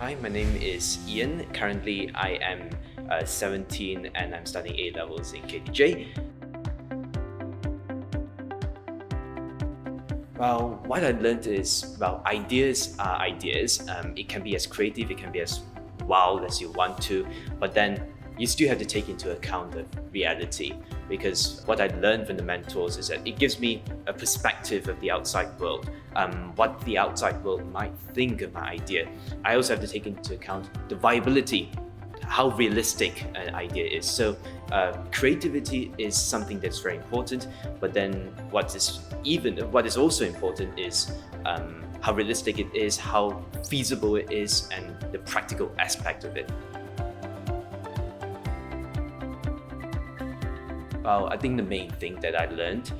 Hi, my name is Ian. Currently, I am 17 and I'm studying A levels in KTJ. Well, what I learned is, ideas are ideas. It can be as creative, it can be as wild as you want to, but then you still have to take into account the reality. Because what I learned from the mentors is that it gives me a perspective of the outside world, what the outside world might think of my idea. I also have to take into account the viability, how realistic an idea is. So creativity is something that's very important, but then what is also important is how realistic it is, how feasible it is, and the practical aspect of it. Well, I think the main thing that I learned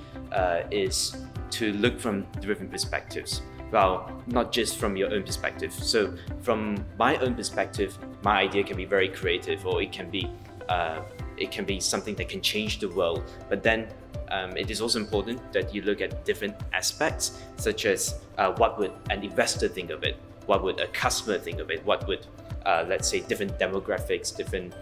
is to look from different perspectives. Well, not just from your own perspective. So from my own perspective, my idea can be very creative, or it can be something that can change the world. But then it is also important that you look at different aspects, such as what would an investor think of it? What would a customer think of it? What would, let's say, different demographics, different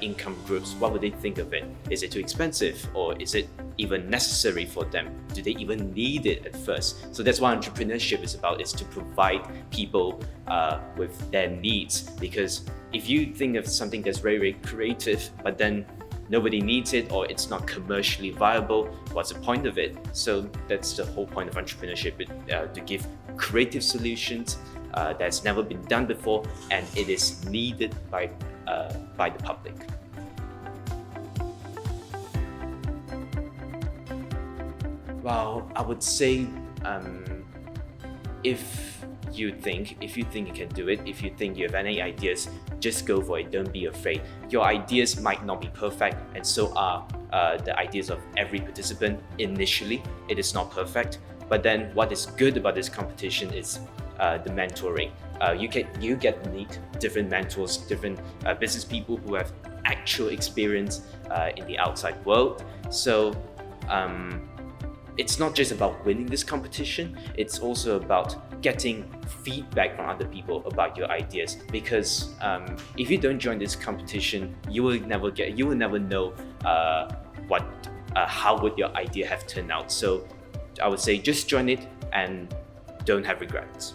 income groups, what would they think of it? Is it too expensive, or is it even necessary for them? Do they even need it at first? So that's what entrepreneurship is about, is to provide people with their needs. Because if you think of something that's very, very creative, but then nobody needs it, or it's not commercially viable, what's the point of it? So that's the whole point of entrepreneurship, to give creative solutions that's never been done before, and it is needed by the public. Well, I would say if you think you can do it, if you think you have any ideas, just go for it. Don't be afraid. Your ideas might not be perfect, and so are the ideas of every participant. Initially, it is not perfect, but then what is good about this competition is the mentoring. You get to meet different mentors, different business people who have actual experience in the outside world. So it's not just about winning this competition, it's also about getting feedback from other people about your ideas. Because if you don't join this competition, you will never know how would your idea have turned out. So I would say just join it and don't have regrets.